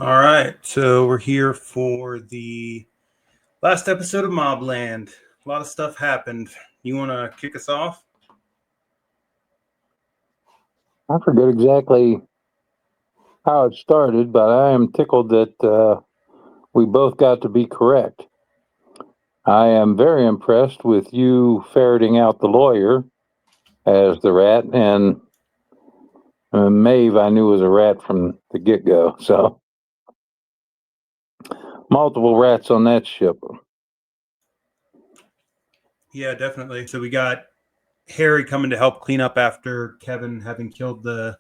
All right, so we're here for the last episode of MobLand. A lot of stuff happened. You want to kick us off? I forget exactly how it started, but I am tickled that we both got to be correct. I am very impressed with you ferreting out the lawyer as the rat, and Maeve I knew was a rat from the get go. So multiple rats on that ship. Yeah, definitely. So we got Harry coming to help clean up after Kevin having killed the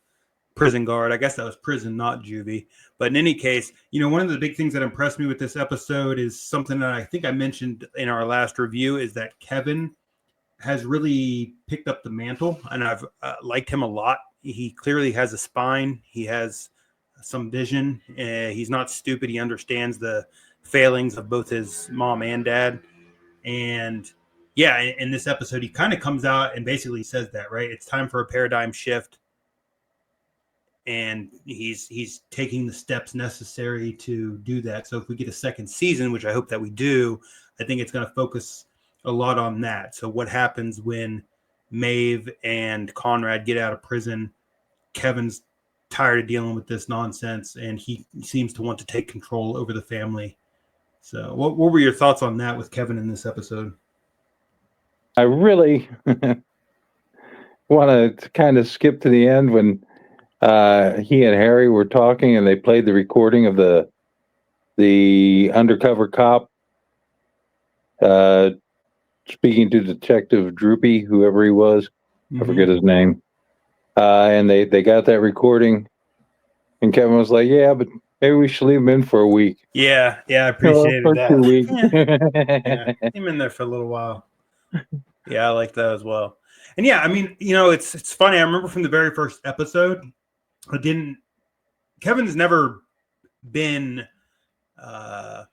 prison guard. I guess that was prison, not juvie. But in any case, one of the big things that impressed me with this episode is something that I think I mentioned in our last review is that Kevin has really picked up the mantle, and I've liked him a lot. He clearly has a spine. He has some vision. He's not stupid. He understands the failings of both his mom and dad. And yeah, in this episode, he kind of comes out and basically says that, right? It's time for a paradigm shift, and he's taking the steps necessary to do that. So if we get a second season, which I hope that we do, I think it's going to focus a lot on that. So what happens when Maeve and Conrad get out of prison? Kevin's tired of dealing with this nonsense, and he seems to want to take control over the family. So what were your thoughts on that with Kevin in this episode? I really want to kind of skip to the end when he and Harry were talking, and they played the recording of the undercover cop uh, speaking to Detective Droopy, whoever he was. I forget his name. And they got that recording, and Kevin was like, "Yeah, but maybe we should leave him in for a week." Yeah, I Well, appreciated for that. 2 weeks. Yeah, him in there for a little while. Yeah, I like that as well. And yeah, I mean, it's funny. I remember from the very first episode, I didn't. Kevin's never been. What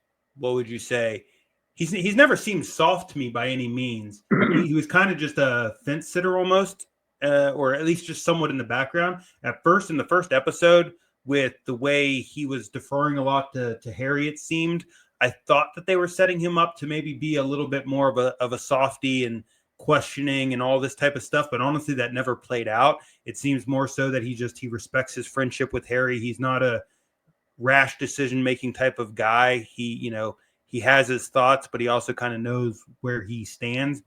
would you say? He's never seemed soft to me by any means. He was kind of just a fence sitter almost, or at least just somewhat in the background. At first, in the first episode, with the way he was deferring a lot to Harry, it seemed I thought that they were setting him up to maybe be a little bit more of a softy and questioning and all this type of stuff. But honestly, that never played out. It seems more so that he respects his friendship with Harry. He's not a rash decision making type of guy. He has his thoughts, but he also kind of knows where he stands.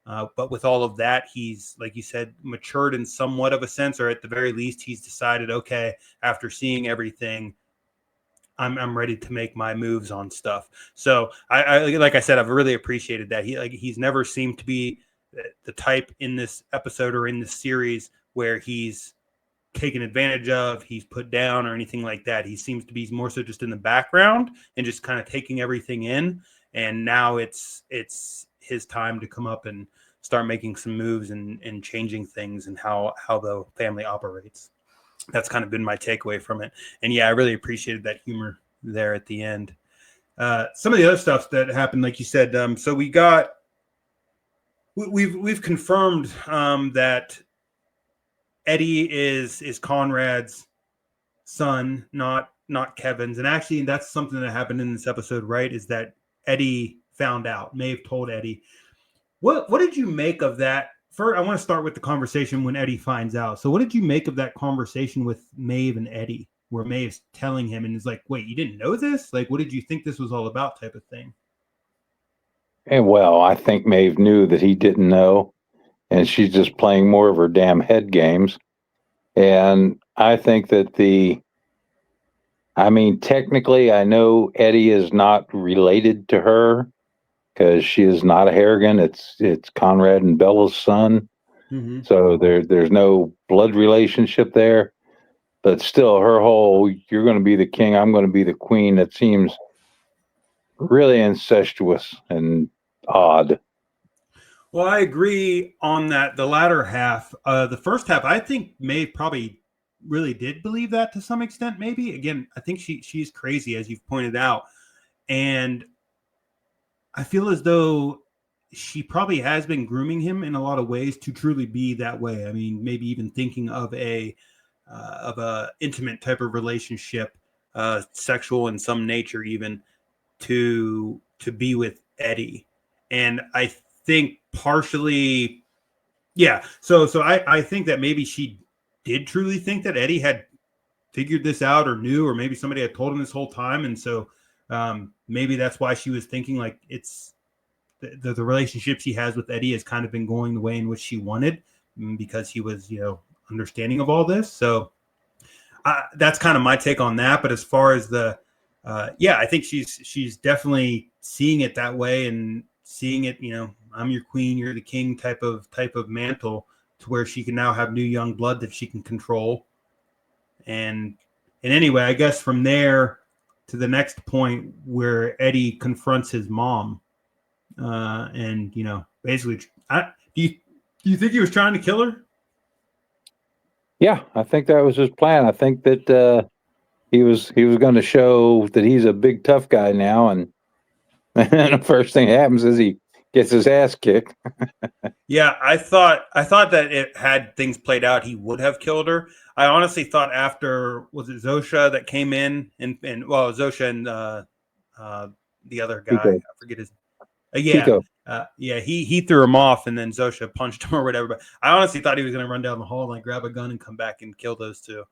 But with all of that, he's, like you said, matured in somewhat of a sense, or at the very least, he's decided, okay, after seeing everything, I'm ready to make my moves on stuff. So I like I said, I've really appreciated that. He's never seemed to be the type in this episode or in this series where he's taken advantage of, he's put down, or anything like that. He seems to be more so just in the background and just kind of taking everything in. And now it's his time to come up and start making some moves and changing things and how the family operates. That's kind of been my takeaway from it. And yeah, I really appreciated that humor there at the end. Some of the other stuff that happened, like you said, so we've confirmed that Eddie is Conrad's son, not Kevin's. And actually, that's something that happened in this episode, right? Is that Eddie found out? Maeve told Eddie. What did you make of that? First, I want to start with the conversation when Eddie finds out. So, what did you make of that conversation with Maeve and Eddie, where Maeve's telling him and is like, "Wait, you didn't know this? Like, what did you think this was all about?" Type of thing. And well, I think Maeve knew that he didn't know, and she's just playing more of her damn head games. And I think that I mean, technically, I know Eddie is not related to her because she is not a Harrigan. It's Conrad and Bella's son, so there's no blood relationship there. But still, her whole "you're going to be the king, I'm going to be the queen" that seems really incestuous and odd. Well, I agree on that. The latter half, the first half, I think Maeve probably really did believe that to some extent. Maybe again, I think she's crazy, as you've pointed out, and I feel as though she probably has been grooming him in a lot of ways to truly be that way. I mean, maybe even thinking of a intimate type of relationship sexual in some nature, even to be with Eddie. And I think partially, yeah. So I think that maybe she did truly think that Eddie had figured this out or knew, or maybe somebody had told him this whole time. And so maybe that's why she was thinking like it's the relationship she has with Eddie has kind of been going the way in which she wanted, because he was, understanding of all this. So that's kind of my take on that. But as far as the, I think she's definitely seeing it that way, and seeing it, I'm your queen, you're the king type of mantle, to where she can now have new young blood that she can control. And anyway, I guess from there to the next point where Eddie confronts his mom, and basically, do you think he was trying to kill her? Yeah, I think that was his plan. I think that he was going to show that he's a big tough guy now, and the first thing that happens is he gets his ass kicked. Yeah, I thought that it had things played out, he would have killed her. I honestly thought after, was it Zosha that came in, and Zosha and the other guy, Pico. I forget his. Pico. He threw him off, and then Zosha punched him or whatever. But I honestly thought he was going to run down the hall and like grab a gun and come back and kill those two.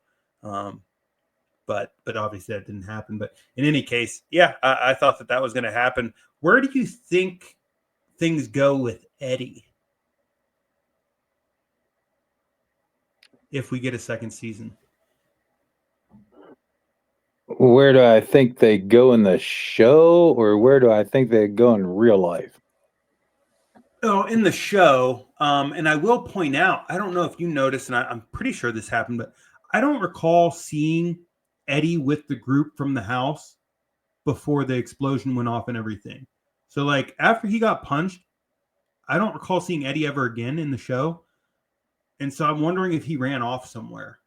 But obviously that didn't happen. But in any case, yeah, I thought that was going to happen. Where do you think things go with Eddie if we get a second season? Where do I think they go in the show, or where do I think they go in real life? Oh, in the show, and I will point out, I don't know if you noticed, and I'm pretty sure this happened, but I don't recall seeing Eddie with the group from the house before the explosion went off and everything. So, like, after he got punched, I don't recall seeing Eddie ever again in the show. And so I'm wondering if he ran off somewhere.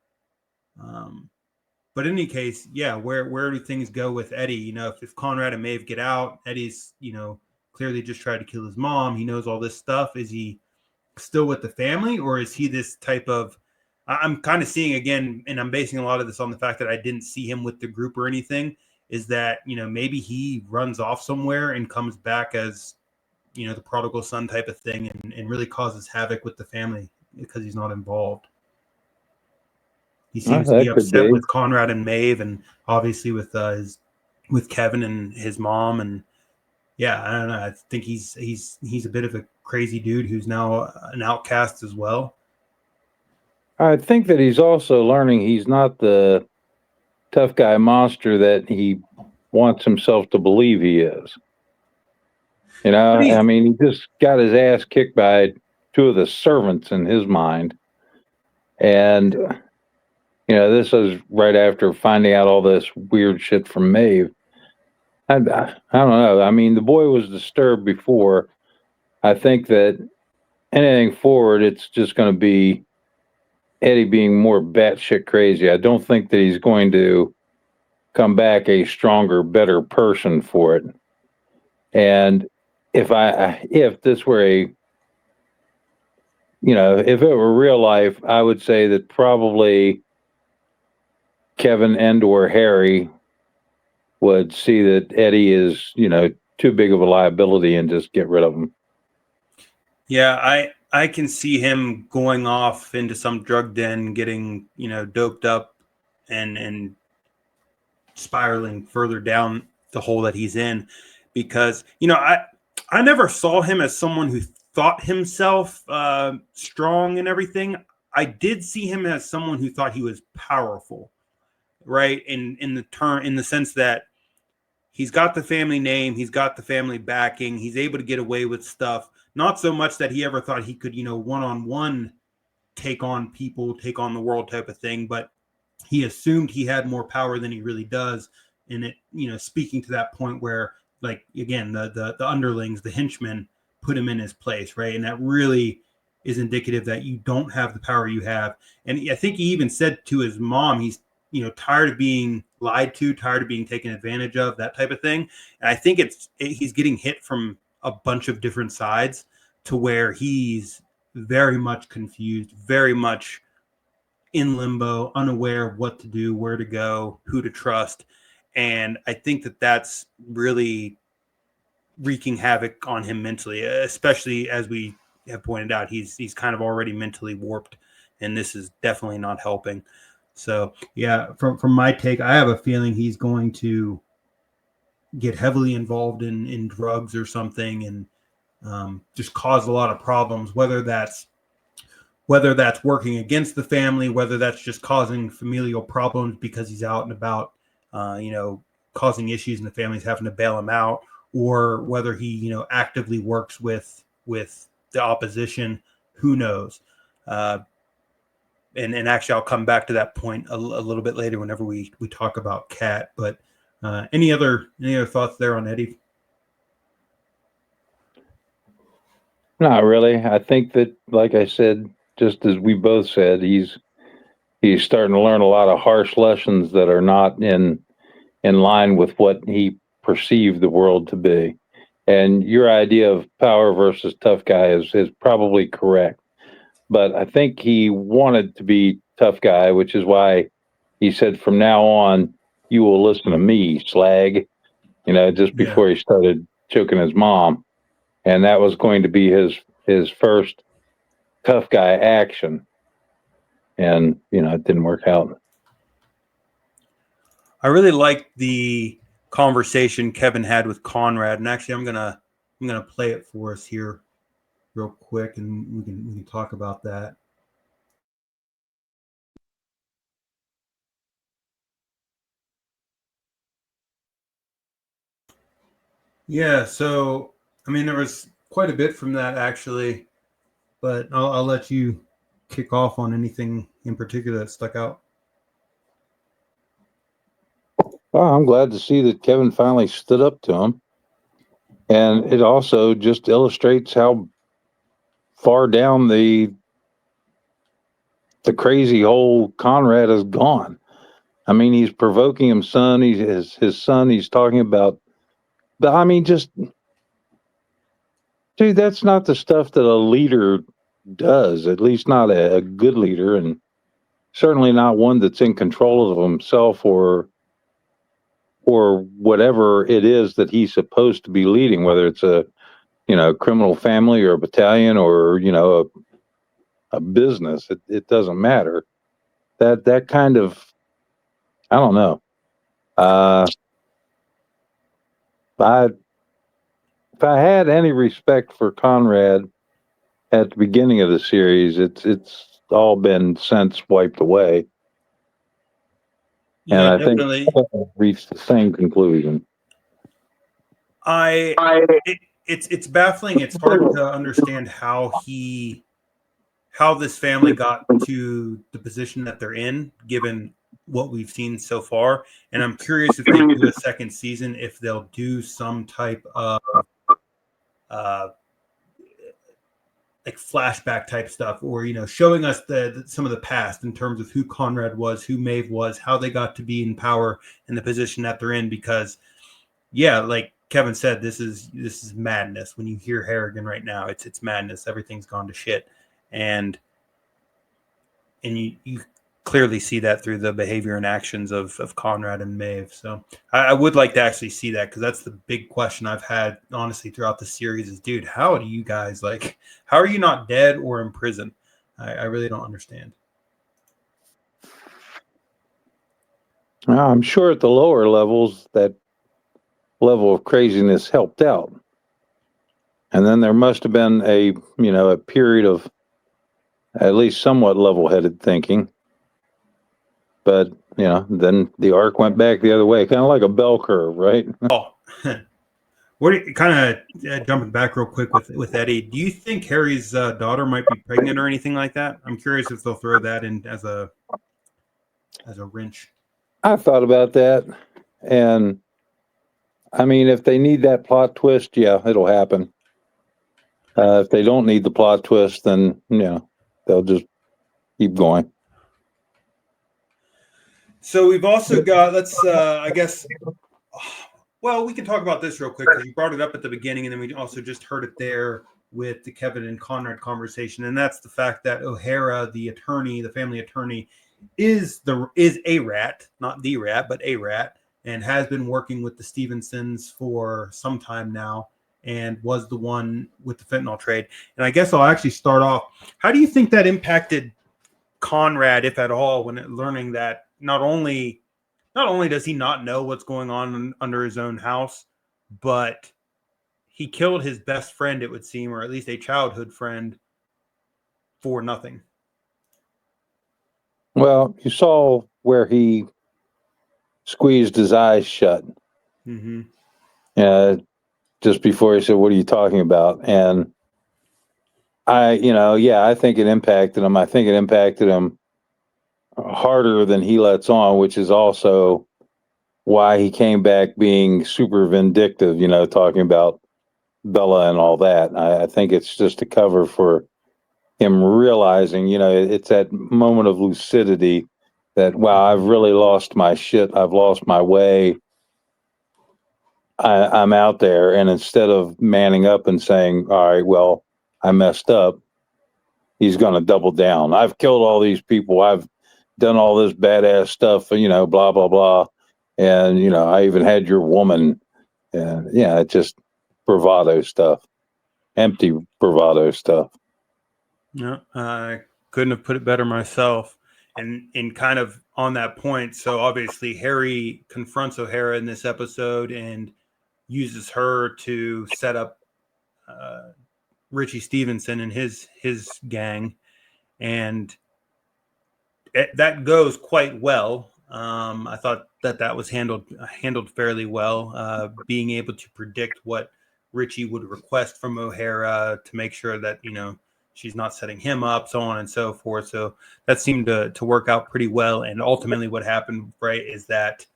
But in any case, yeah, where do things go with Eddie? If Conrad and Maeve get out, Eddie's, clearly just tried to kill his mom. He knows all this stuff. Is he still with the family, or is he this type of, I'm kind of seeing again, and I'm basing a lot of this on the fact that I didn't see him with the group or anything, is that, maybe he runs off somewhere and comes back as, the prodigal son type of thing, and really causes havoc with the family because he's not involved. He seems to be upset with Conrad and Maeve, and obviously with Kevin and his mom. And yeah, I don't know. I think he's a bit of a crazy dude who's now an outcast as well. I think that he's also learning he's not the tough guy monster that he wants himself to believe he is. I mean, he just got his ass kicked by two of the servants in his mind. And, this was right after finding out all this weird shit from Maeve. I don't know. I mean, the boy was disturbed before. I think that anything forward, it's just going to be Eddie being more batshit crazy. I don't think that he's going to come back a stronger, better person for it. And if this were if it were real life, I would say that probably Kevin and or Harry would see that Eddie is, too big of a liability and just get rid of him. Yeah, I can see him going off into some drug den, getting, doped up and spiraling further down the hole that he's in, because, I never saw him as someone who thought himself strong and everything. I did see him as someone who thought he was powerful, right? In the sense that he's got the family name, he's got the family backing, he's able to get away with stuff. Not so much that he ever thought he could, one-on-one take on people, take on the world type of thing, but he assumed he had more power than he really does. And it, speaking to that point where, like, again, the underlings, the henchmen, put him in his place, right? And that really is indicative that you don't have the power you have. And I think he even said to his mom, he's, tired of being lied to, tired of being taken advantage of, that type of thing. And I think he's getting hit from a bunch of different sides, to where he's very much confused, very much in limbo, unaware of what to do, where to go, who to trust. And I think that that's really wreaking havoc on him mentally, especially as we have pointed out, he's kind of already mentally warped, and this is definitely not helping. So yeah, from my take, I have a feeling he's going to get heavily involved in drugs or something, and just cause a lot of problems, whether that's working against the family, whether that's just causing familial problems because he's out and about, causing issues and the family's having to bail him out, or whether he, actively works with the opposition. Who knows? And actually, I'll come back to that point a little bit later whenever we talk about Kat. But any other thoughts there on Eddie? Not really. I think that, like I said, just as we both said, he's starting to learn a lot of harsh lessons that are not in line with what he perceived the world to be. And your idea of power versus tough guy is probably correct. But I think he wanted to be tough guy, which is why he said, from now on, you will listen to me, slag, just before he started choking his mom. And that was going to be his first tough guy action. And, it didn't work out. I really liked the conversation Kevin had with Conrad, and actually I'm gonna play it for us here real quick, and we can talk about that. Yeah, so I mean there was quite a bit from that actually, but I'll let you kick off on anything in particular that stuck out. Well, I'm glad to see that Kevin finally stood up to him. And it also just illustrates how far down the crazy hole Conrad has gone. I mean, he's provoking his son. His son. He's talking about. But I mean, just dude, that's not the stuff that a leader does. At least not a good leader, and certainly not one that's in control of himself or whatever it is that he's supposed to be leading. Whether it's a criminal family or a battalion or a business, it doesn't matter. That kind of, I don't know. I if I had any respect for Conrad at the beginning of the series, it's all been since wiped away. Yeah, And I definitely. think I've reached the same conclusion. It's baffling. It's hard to understand how this family got to the position that they're in, given what we've seen so far. And I'm curious if they do a second season, if they'll do some type of like flashback type stuff, or showing us some of the past in terms of who Conrad was, who Maeve was, how they got to be in power in the position that they're in. Because like Kevin said, this is madness. When you hear Harrigan right now, it's madness. Everything's gone to shit, and you clearly see that through the behavior and actions of Conrad and Maeve. So I would like to actually see that, because that's the big question I've had, honestly, throughout the series is, dude, how do you guys, how are you not dead or in prison? I really don't understand. I'm sure at the lower levels, that level of craziness helped out. And then there must have been a period of at least somewhat level-headed thinking. But, then the arc went back the other way, kind of like a bell curve, right? Oh, what kind of jumping back real quick with Eddie? Do you think Harry's daughter might be pregnant or anything like that? I'm curious if they'll throw that in as a wrench. I thought about that. And, I mean, if they need that plot twist, yeah, it'll happen. If they don't need the plot twist, then, they'll just keep going. So we've also got, I guess, well, we can talk about this real quick, because you brought it up at the beginning, and then we also just heard it there with the Kevin and Conrad conversation, and that's the fact that O'Hara, the attorney, the family attorney, is a rat, not the rat, but a rat, and has been working with the Stevensons for some time now, and was the one with the fentanyl trade. And I guess I'll actually start off. How do you think that impacted Conrad, if at all, when learning that not only does he not know what's going on under his own house, but he killed his best friend, it would seem, or at least a childhood friend, for nothing? Well, you saw where he squeezed his eyes shut. Mm-hmm. Just before he said, "What are you talking about?" And I think it impacted him. I think it impacted him harder than he lets on, which is also why he came back being super vindictive, talking about Bella and all that. I think it's just a cover for him realizing, it's that moment of lucidity that, wow, I've really lost my shit. I've lost my way. I'm out there. And instead of manning up and saying, all right, well, I messed up, he's going to double down. I've killed all these people. I've done all this badass stuff, blah, blah, blah. And, I even had your woman. And yeah, it's just bravado stuff, empty bravado stuff. No, I couldn't have put it better myself. And in kind of on that point, so obviously Harry confronts O'Hara in this episode and uses her to set up Richie Stevenson and his gang, and that goes quite well. I thought that was handled fairly well, being able to predict what Richie would request from O'Hara to make sure that she's not setting him up, so on and so forth. So that seemed to work out pretty well. And ultimately, what happened, right, is that,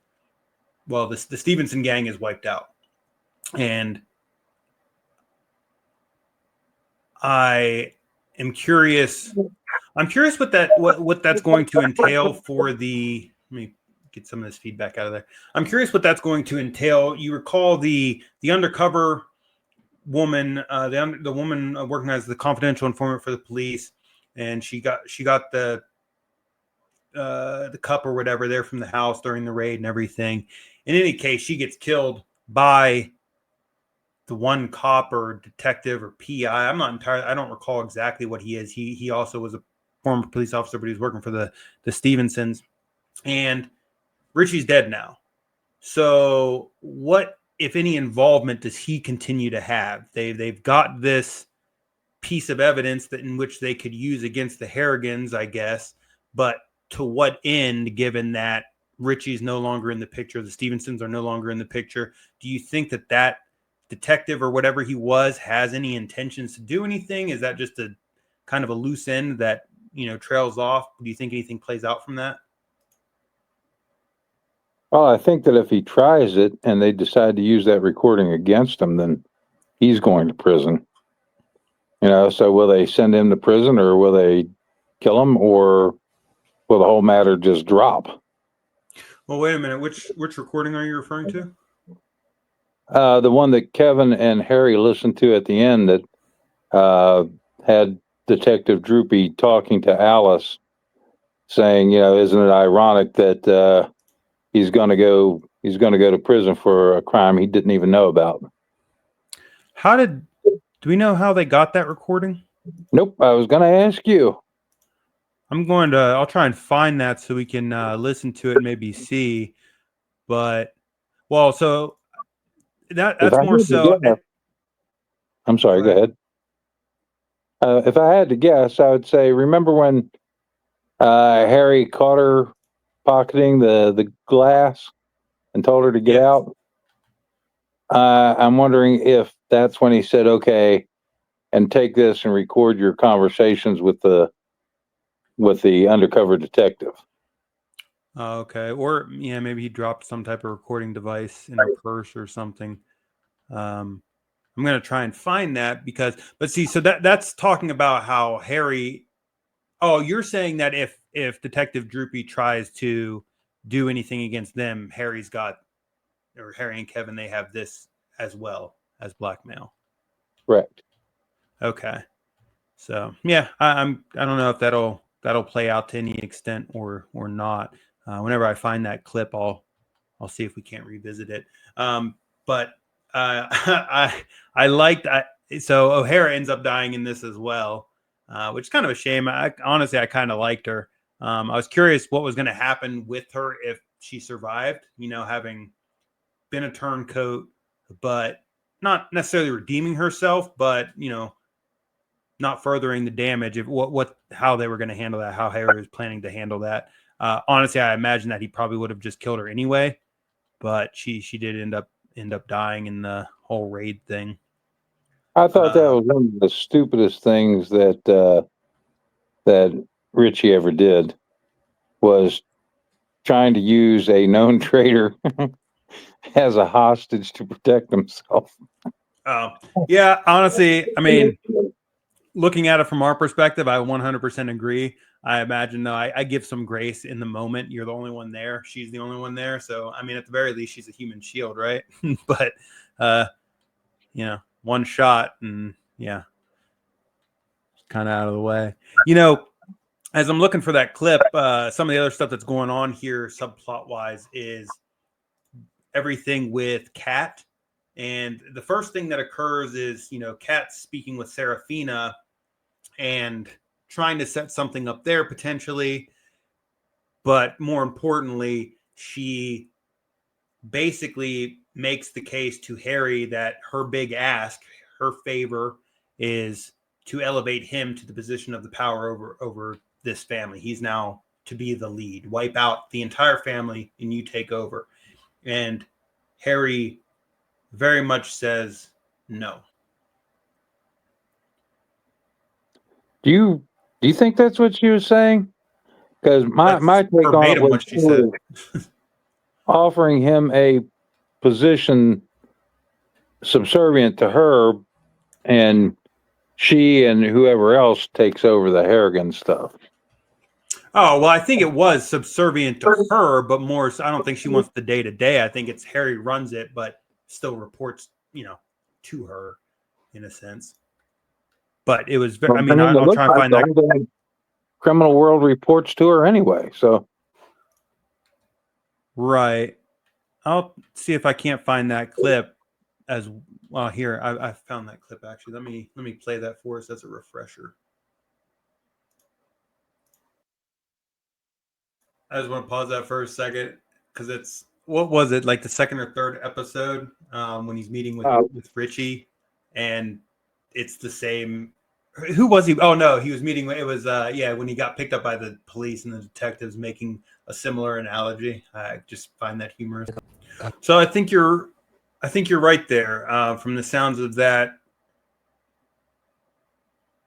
well, the Stevenson gang is wiped out, and I am curious. I'm curious what that's going to entail for the. Let me get some of this feedback out of there. I'm curious what that's going to entail. You recall the undercover woman, the woman working as the confidential informant for the police, and she got the cup or whatever there from the house during the raid and everything. In any case, she gets killed by the one cop or detective or PI. I don't recall exactly what he is. He also was a former police officer, but he was working for the Stevensons. And Richie's dead now. So what, if any, involvement does he continue to have? They've got this piece of evidence that in which they could use against the Harrigans, I guess, but to what end, given that Richie's no longer in the picture, the Stevensons are no longer in the picture? Do you think that detective or whatever he was has any intentions to do anything? Is that just a kind of a loose end that trails off? Do you think anything plays out from that? Well, I think that if he tries it and they decide to use that recording against him, then he's going to prison. So will they send him to prison, or will they kill him, or will the whole matter just drop? Well, wait a minute. Which recording are you referring to? The one that Kevin and Harry listened to at the end that had Detective Droopy talking to Alice, saying, isn't it ironic that he's going to go to prison for a crime he didn't even know about? Do we know how they got that recording? Nope. I was going to ask you. I'll try and find that so we can listen to it and maybe see. But, well, so that's more so. I'm sorry, go ahead. If I had to guess, I would say, remember when Harry caught her pocketing the glass and told her to get out? I'm wondering if that's when he said, okay, and take this and record your conversations with the undercover detective. Okay. Or maybe he dropped some type of recording device in her purse or something. I'm going to try and find that but see, so that's talking about how Harry. Oh, you're saying that if Detective Droopy tries to do anything against them, Harry and Kevin, they have this as well as blackmail. Correct. Okay. So yeah, I don't know if that'll play out to any extent or not. Whenever I find that clip, I'll I'll see if we can't revisit it. But I liked so O'Hara ends up dying in this as well, which is kind of a shame. Honestly, I kind of liked her. I was curious what was going to happen with her if she survived, having been a turncoat, but not necessarily redeeming herself, but not furthering the damage. Of how they were going to handle that, how Harry was planning to handle that. Honestly, I imagine that he probably would have just killed her anyway, but she did end up dying in the whole raid thing. I thought that was one of the stupidest things that Richie ever did, was trying to use a known traitor as a hostage to protect himself. Yeah, honestly, I mean, looking at it from our perspective, I 100% agree. I imagine, though, I give some grace in the moment. You're the only one there. She's the only one there. So, I mean, at the very least, she's a human shield, right? But, one shot and, yeah, kind of out of the way. As I'm looking for that clip, some of the other stuff that's going on here, subplot-wise, is everything with Kat. And the first thing that occurs is, Kat speaking with Serafina and trying to set something up there potentially. But more importantly, she basically makes the case to Harry that her big ask, her favor, is to elevate him to the position of the power over this family. He's now to be the lead, wipe out the entire family, and you take over. And Harry very much says no. Do you think that's what she was saying? Because my take on it was what she said. Offering him a position subservient to her, and she and whoever else takes over the Harrigan stuff. Oh, well, I think it was subservient to her, but more, I don't think she wants the day-to-day. I think it's Harry runs it, but still reports, to her in a sense. But it was very, I'll try and find that. The criminal world reports to her anyway, so. Right. I'll see if I can't find that clip as well. Here, I found that clip actually. Let me play that for us as a refresher. I just want to pause that for a second because it's, what was it, like the second or third episode when he's meeting with Richie, and it's the same. Who was he? Oh no, he was meeting. It was when he got picked up by the police and the detectives making a similar analogy. I just find that humorous. So I think you're right there. From the sounds of that,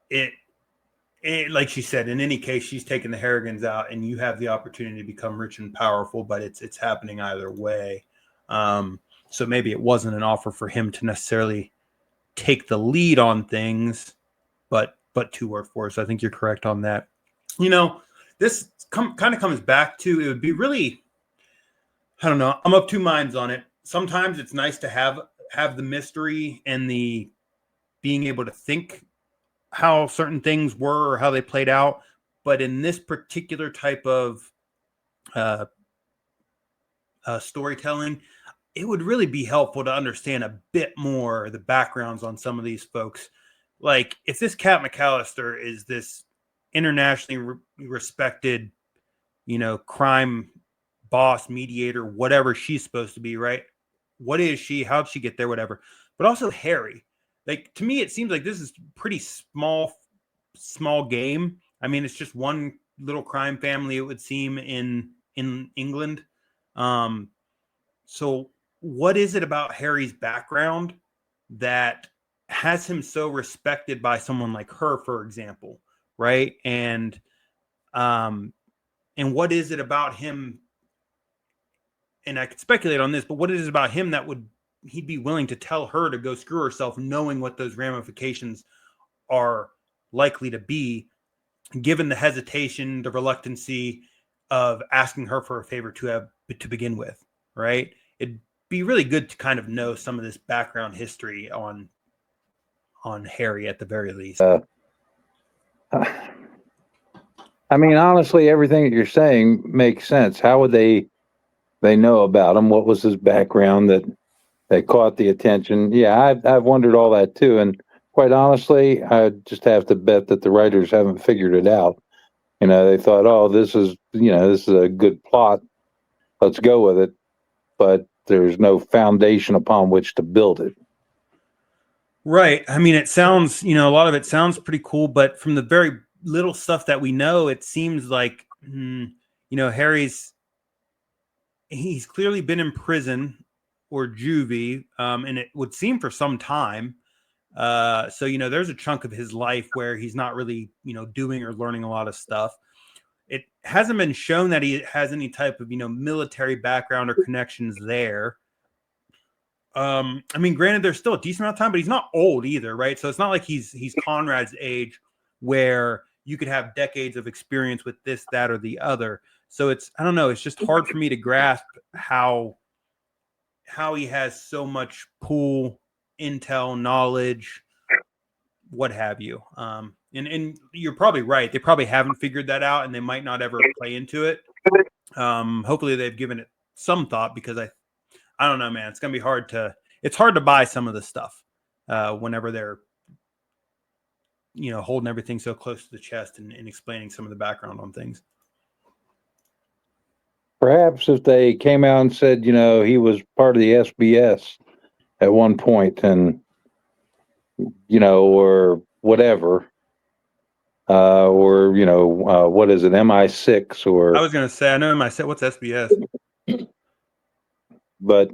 it like she said, in any case, she's taking the Harrigans out, and you have the opportunity to become rich and powerful. But it's happening either way. So maybe it wasn't an offer for him to necessarily take the lead on things, but to work for us. I think you're correct on that. This kind of comes back to, it would be really, I don't know, I'm of two minds on it. Sometimes it's nice to have the mystery and the being able to think how certain things were or how they played out. But in this particular type of storytelling, it would really be helpful to understand a bit more the backgrounds on some of these folks. Like, if this Kat McAllister is this internationally respected, crime boss, mediator, whatever she's supposed to be, right? What is she? How'd she get there? Whatever. But also Harry. Like, to me, it seems like this is pretty small game. I mean, it's just one little crime family, it would seem, in England. So what is it about Harry's background that has him so respected by someone like her, for example, right? And what is it about him? And I could speculate on this, but what is it about him that he'd be willing to tell her to go screw herself, knowing what those ramifications are likely to be, given the hesitation, the reluctancy of asking her for a favor to begin with, right? It'd be really good to kind of know some of this background history on Harry at the very least. I mean, honestly, everything that you're saying makes sense. How would they they know about him? What was his background that caught the attention? Yeah, I've wondered all that too. And quite honestly, I just have to bet that the writers haven't figured it out. They thought, oh, this is a good plot. Let's go with it. But there's no foundation upon which to build it. Right. I mean, it sounds, a lot of it sounds pretty cool, but from the very little stuff that we know, it seems like, Harry's, he's clearly been in prison or juvie, and it would seem for some time. So, there's a chunk of his life where he's not really, doing or learning a lot of stuff. It hasn't been shown that he has any type of, military background or connections there. I mean, granted, there's still a decent amount of time, but he's not old either, right? So it's not like he's Conrad's age where you could have decades of experience with this, that, or the other. So I don't know, it's just hard for me to grasp how he has so much pool intel, knowledge, what have you. And you're probably right. They probably haven't figured that out, and they might not ever play into it. Hopefully they've given it some thought, because I don't know, man. It's gonna be hard to buy some of the stuff whenever they're holding everything so close to the chest and explaining some of the background on things. Perhaps if they came out and said, he was part of the SBS at one point, and or whatever, or what is it, MI6 or? I was gonna say, I know MI6. What's SBS? But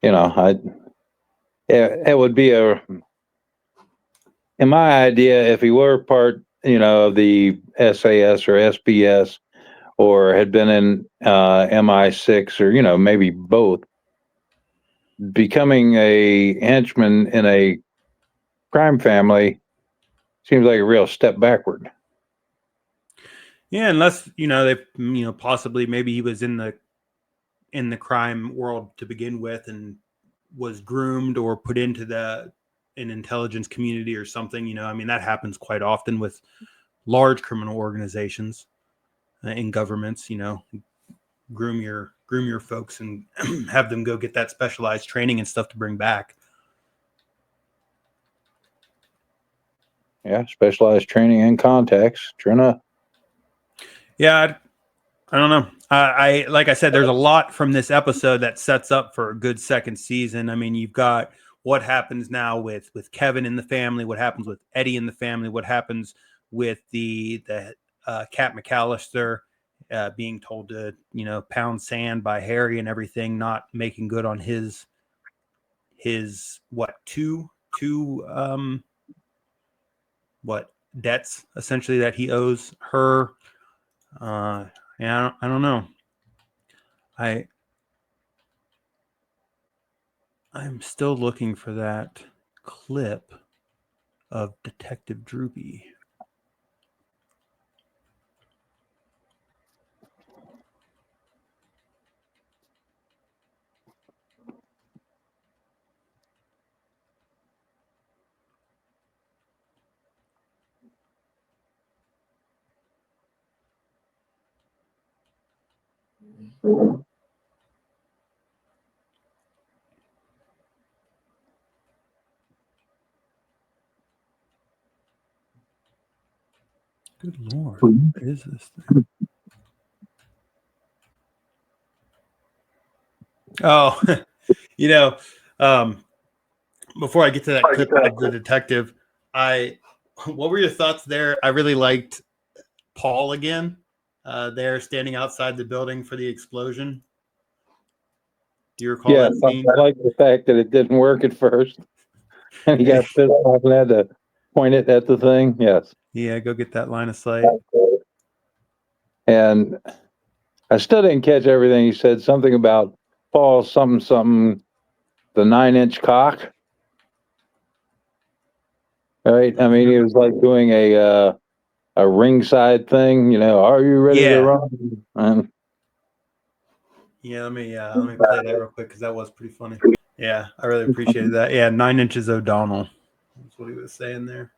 it would be in my idea, if he were part, of the SAS or SBS, or had been in MI6, or maybe both, becoming a henchman in a crime family seems like a real step backward. Yeah, unless they possibly maybe he was in the crime world to begin with and was groomed or put into an intelligence community or something. I mean, that happens quite often with large criminal organizations in governments. Groom your folks and have them go get that specialized training and stuff to bring back. Yeah, specialized training and contacts. True enough. Yeah, I don't know. I like I said, there's a lot from this episode that sets up for a good second season. I mean, you've got what happens now with Kevin in the family, what happens with Eddie in the family, what happens with the Cat McAllister being told to pound sand by Harry and everything, not making good on his two debts essentially that he owes her. Yeah, I don't know. I'm still looking for that clip of Detective Droopy. Good Lord, what is this thing? Oh, before I get to that clip of the detective, what were your thoughts there? I really liked Paul again. There standing outside the building for the explosion. Do you recall that scene? I like the fact that it didn't work at first, and he got pissed off and had to point it at the thing. Yes. Yeah, go get that line of sight. And I still didn't catch everything he said. Something about Paul, something, the 9-inch cock. Right? I mean, he was like doing a ringside thing. Are you ready to run? And yeah, let me play that real quick because that was pretty funny. Yeah, I really appreciated that. Yeah, 9 inches O'Donnell. That's what he was saying there.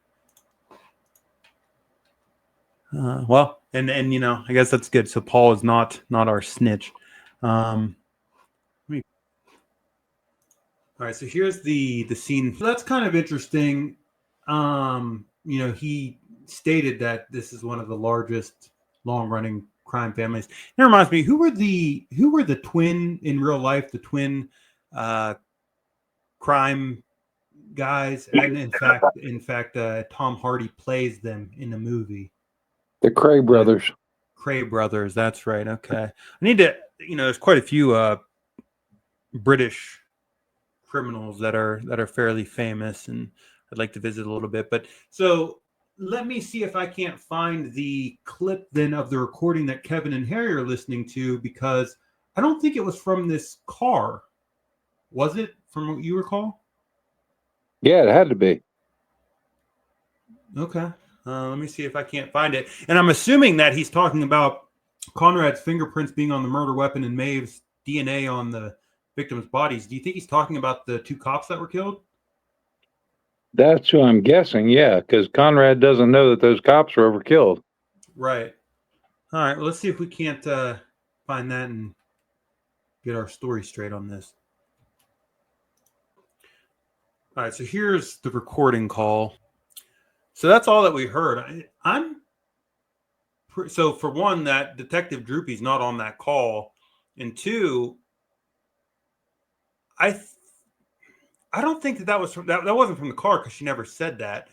Well, and I guess that's good. So Paul is not our snitch. All right, so here's the scene. So that's kind of interesting. He stated that this is one of the largest long-running crime families. That reminds me, who were the twin in real life? The twin crime guys, and in fact, Tom Hardy plays them in the movie. The Cray brothers. Cray brothers. That's right. Okay, I need to. There's quite a few British criminals that are fairly famous, and I'd like to visit a little bit. But so let me see if I can't find the clip then of the recording that Kevin and Harry are listening to, because I don't think it was from this car. Was it, from what you recall? Yeah, it had to be. Okay. Let me see if I can't find it. And I'm assuming that he's talking about Conrad's fingerprints being on the murder weapon and Maeve's DNA on the victims' bodies. Do you think he's talking about the two cops that were killed? That's what I'm guessing, yeah, because Conrad doesn't know that those cops were ever killed. Right. All right. Well, let's see if we can't find that and get our story straight on this. All right. So here's the recording call. So that's all that we heard. So for one, that Detective Droopy's not on that call, and two, I don't think that was that wasn't from the car, because she never said that.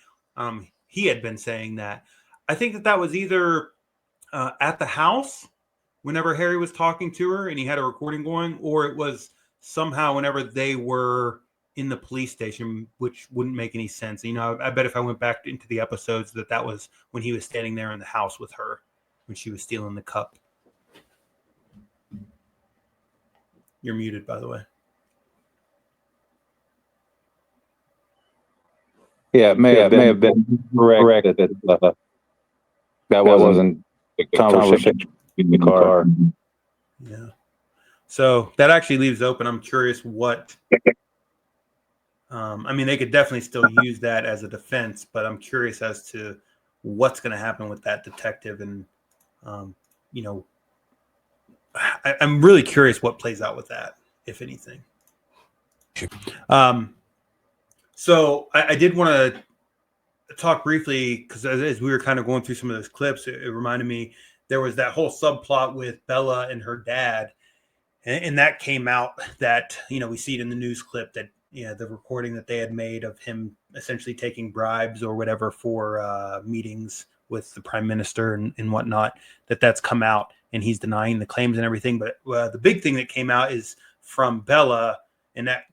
He had been saying that. I think that was either at the house whenever Harry was talking to her and he had a recording going, or it was somehow whenever they were in the police station, which wouldn't make any sense. I bet if I went back into the episodes that was when he was standing there in the house with her when she was stealing the cup. You're muted, by the way. Yeah, it may have been correct that wasn't the conversation in the car. Yeah. So that actually leaves open. I'm curious what. They could definitely still use that as a defense, but I'm curious as to what's going to happen with that detective, and I'm really curious what plays out with that, if anything. So I did want to talk briefly, because as we were kind of going through some of those clips, it reminded me there was that whole subplot with Bella and her dad, and that came out that we see it in the news clip that the recording that they had made of him essentially taking bribes or whatever for meetings with the prime minister and whatnot, that's come out, and he's denying the claims and everything. But the big thing that came out is from Bella, and that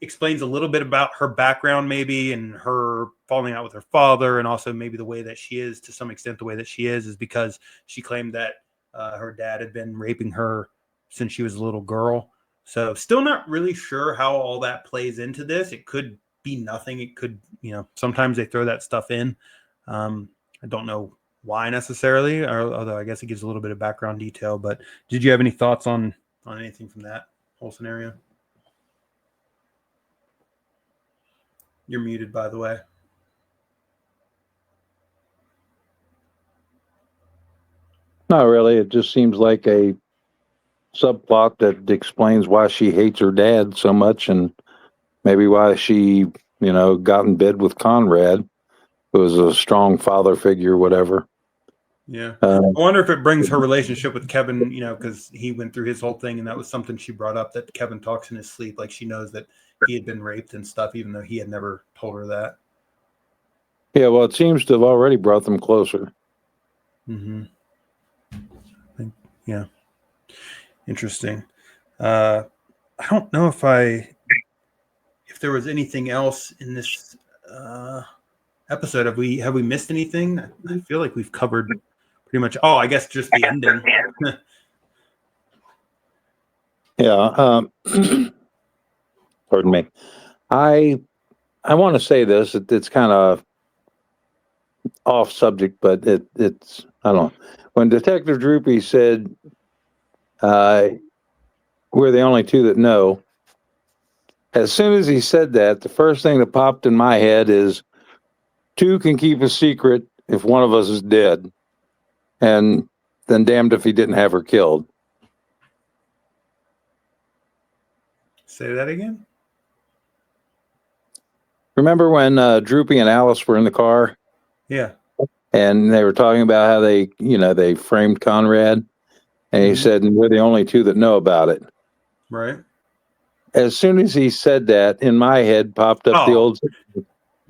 explains a little bit about her background, maybe, and her falling out with her father, and also maybe the way that she is, to some extent, the way that she is because she claimed that her dad had been raping her since she was a little girl. So still not really sure how all that plays into this. It could be nothing. It could, sometimes they throw that stuff in. I don't know why necessarily, although I guess it gives a little bit of background detail. But did you have any thoughts on anything from that whole scenario? You're muted, by the way. Not really. It just seems like a subplot that explains why she hates her dad so much, and maybe why she, got in bed with Conrad, who was a strong father figure, whatever. Yeah. I wonder if it brings her relationship with Kevin, because he went through his whole thing, and that was something she brought up, that Kevin talks in his sleep. Like, she knows that he had been raped and stuff, even though he had never told her that. Yeah, well, it seems to have already brought them closer. Mm-hmm. Yeah. Interesting. I don't know if there was anything else in this episode. Have we missed anything? I feel like we've covered pretty much. Oh, I guess just the ending. Yeah. Pardon me. I want to say this. It's kind of off subject, but it's I don't know. When Detective Droopy said, "We're the only two that know," as soon as he said that, the first thing that popped in my head is, two can keep a secret if one of us is dead, and then damned if he didn't have her killed. Say that again. Remember when Droopy and Alice were in the car Yeah. and they were talking about how they framed Conrad, and he said, "We're the only two that know about it." Right. As soon as he said that, in my head popped up the old,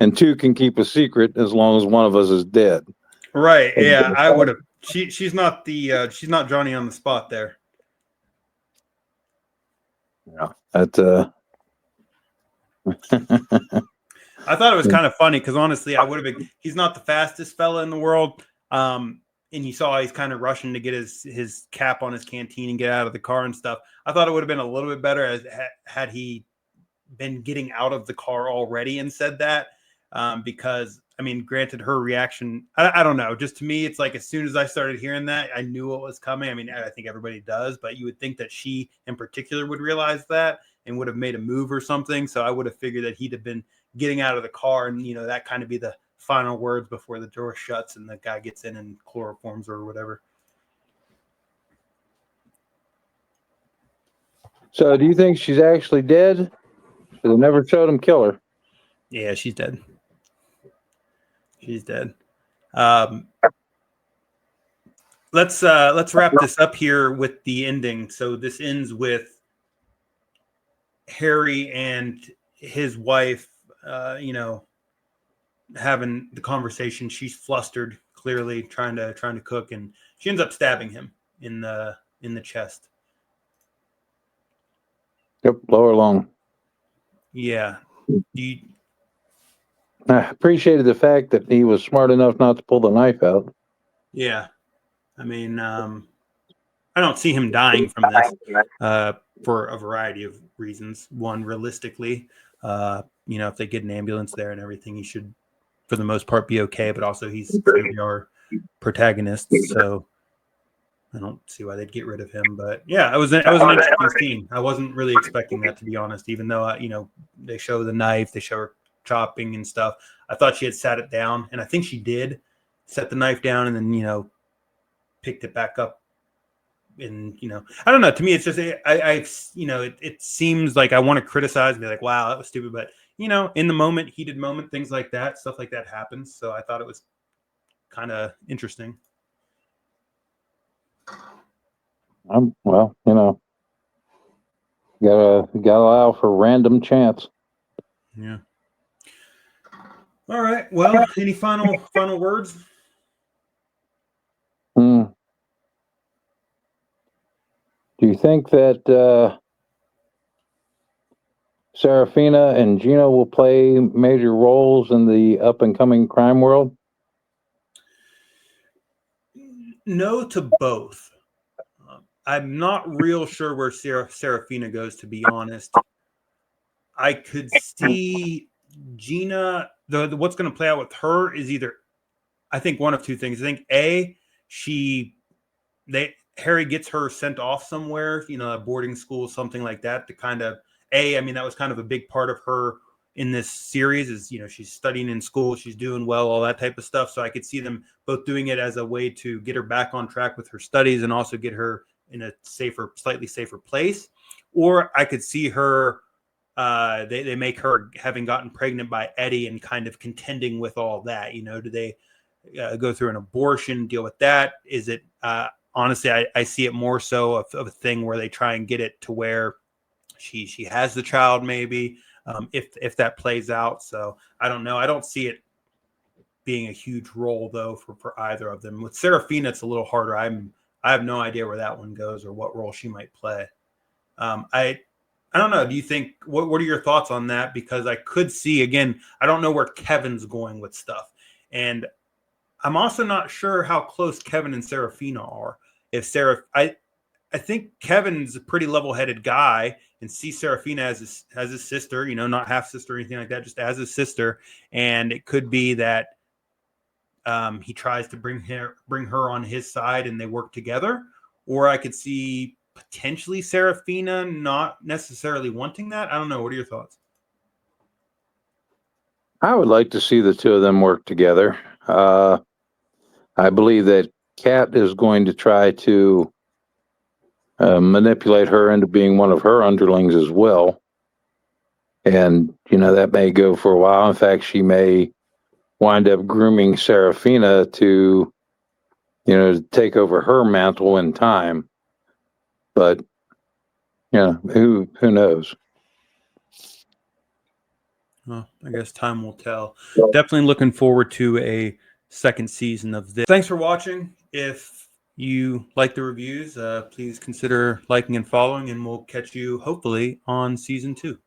and two can keep a secret as long as one of us is dead. Right. Yeah, I would have. She's not she's not Johnny on the spot there. Yeah, that. I thought it was kind of funny because honestly, I would have been. He's not the fastest fella in the world. And you saw he's kind of rushing to get his cap on his canteen and get out of the car and stuff. I thought it would have been a little bit better had he been getting out of the car already and said that. Because I mean, granted, her reaction, I don't know. Just to me, it's like as soon as I started hearing that, I knew what was coming. I mean, I think everybody does, but you would think that she in particular would realize that and would have made a move or something. So I would have figured that he'd have been getting out of the car and, that kind of be the final words before the door shuts and the guy gets in and chloroforms or whatever. So do you think she's actually dead? They never showed him kill her. Yeah, she's dead. She's dead. Let's wrap this up here with the ending. So this ends with Harry and his wife, having the conversation. She's flustered, clearly trying to cook, and she ends up stabbing him in the chest. Yep, lower lung. Yeah. I appreciated the fact that he was smart enough not to pull the knife out. Yeah. I mean, I don't see him dying from this for a variety of reasons. One, realistically, if they get an ambulance there and everything, he should, for the most part, be okay. But also, he's our protagonist, so I don't see why they'd get rid of him. But yeah, it was an interesting scene. I wasn't really expecting that, to be honest. Even though they show the knife, they show her chopping and stuff. I thought she had sat it down, and I think she did set the knife down, and then picked it back up. And I don't know. To me, it's just it seems like I want to criticize and be like, wow, that was stupid. But in the moment, heated moment, things like that, stuff like that happens. So I thought it was kind of interesting. Gotta allow for random chance. Yeah. All right. Well, any final words? Do you think that Serafina and Gina will play major roles in the up-and-coming crime world? No to both. I'm not real sure where Serafina goes, to be honest. I could see Gina, what's going to play out with her is either, I think, one of two things. I think Harry gets her sent off somewhere, a boarding school, something like that, to kind of, that was kind of a big part of her in this series is, she's studying in school, she's doing well, all that type of stuff. So I could see them both doing it as a way to get her back on track with her studies and also get her in a slightly safer place. Or I could see her, they make her having gotten pregnant by Eddie and kind of contending with all that. Do they go through an abortion, deal with that? Is it, honestly, I see it more so of a thing where they try and get it to where she has the child, maybe, if that plays out. So I don't know. I don't see it being a huge role though for either of them. With Serafina, it's a little harder. I have no idea where that one goes or what role she might play. I don't know. Do you think, what are your thoughts on that? Because I could see, again, I don't know where Kevin's going with stuff. And I'm also not sure how close Kevin and Serafina are. I think Kevin's a pretty level-headed guy and sees Serafina as his sister, not half sister or anything like that, just as his sister. And it could be that he tries to bring her on his side and they work together. Or I could see potentially Serafina not necessarily wanting that. I don't know. What are your thoughts? I would like to see the two of them work together. I believe that Kat is going to try to manipulate her into being one of her underlings as well. And, that may go for a while. In fact, she may wind up grooming Serafina to, take over her mantle in time. But, who knows? Well, I guess time will tell. Definitely looking forward to a second season of this. Thanks for watching. If you like the reviews, please consider liking and following, and we'll catch you hopefully on season 2.